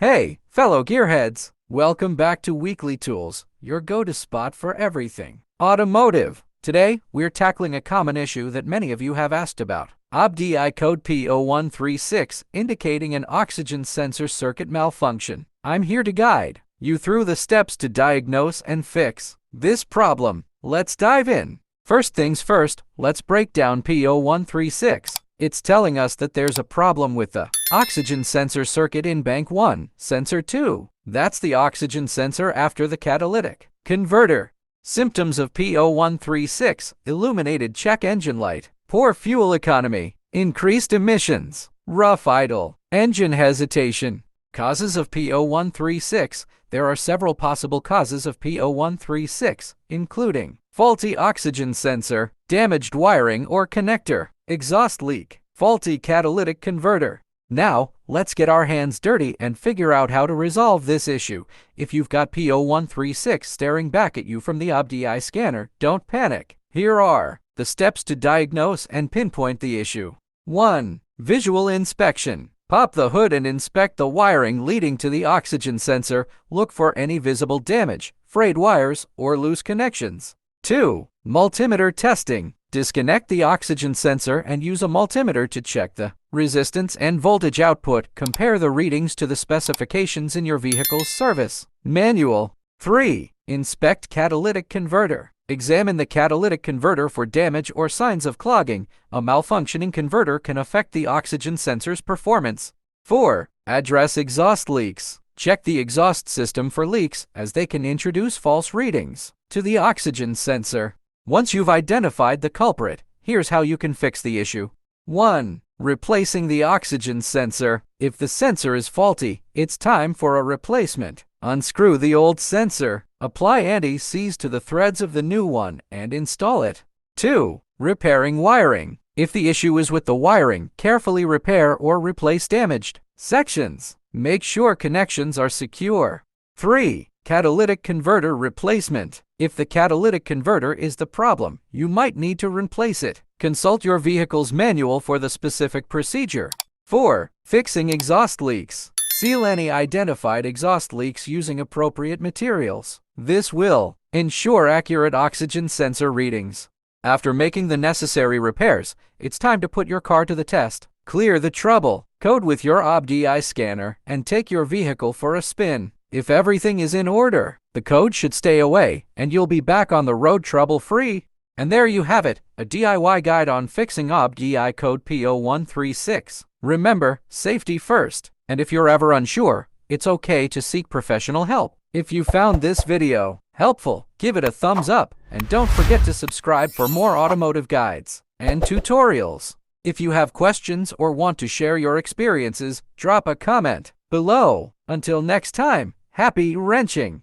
Hey, fellow gearheads! Welcome back to Weekly Tools, your go-to spot for everything automotive. Today, we're tackling a common issue that many of you have asked about. OBD-II code P0136 indicating an oxygen sensor circuit malfunction. I'm here to guide you through the steps to diagnose and fix this problem. Let's dive in. First things first, let's break down P0136. It's telling us that there's a problem with the oxygen sensor circuit in bank 1, sensor 2. That's the oxygen sensor after the catalytic converter. Symptoms of P0136: illuminated check engine light, poor fuel economy, increased emissions, rough idle, engine hesitation. Causes of P0136: there are several possible causes of P0136, including faulty oxygen sensor, damaged wiring or connector, exhaust leak, faulty catalytic converter. Now, let's get our hands dirty and figure out how to resolve this issue. If you've got P0136 staring back at you from the OBD-II scanner, don't panic. Here are the steps to diagnose and pinpoint the issue. 1. Visual inspection. Pop the hood and inspect the wiring leading to the oxygen sensor. Look for any visible damage, frayed wires, or loose connections. 2. Multimeter testing. Disconnect the oxygen sensor and use a multimeter to check the resistance and voltage output. Compare the readings to the specifications in your vehicle's service manual. 3. Inspect catalytic converter. Examine the catalytic converter for damage or signs of clogging. A malfunctioning converter can affect the oxygen sensor's performance. 4. Address exhaust leaks. Check the exhaust system for leaks, as they can introduce false readings to the oxygen sensor. Once you've identified the culprit, here's how you can fix the issue. 1. Replacing the oxygen sensor. If the sensor is faulty, it's time for a replacement. Unscrew the old sensor. Apply anti-seize to the threads of the new one and install it. 2. Repairing wiring. If the issue is with the wiring, carefully repair or replace damaged sections. Make sure connections are secure. 3. Catalytic converter replacement. If the catalytic converter is the problem, you might need to replace it. Consult your vehicle's manual for the specific procedure. 4. Fixing exhaust leaks. Seal any identified exhaust leaks using appropriate materials. This will ensure accurate oxygen sensor readings. After making the necessary repairs, it's time to put your car to the test. Clear the trouble code with your OBD-II scanner and take your vehicle for a spin. If everything is in order, the code should stay away and you'll be back on the road trouble-free. And there you have it, a DIY guide on fixing OBD-II code P0136. Remember, safety first. And if you're ever unsure, it's okay to seek professional help. If you found this video helpful, give it a thumbs up and don't forget to subscribe for more automotive guides and tutorials. If you have questions or want to share your experiences, drop a comment below. Until next time, happy wrenching!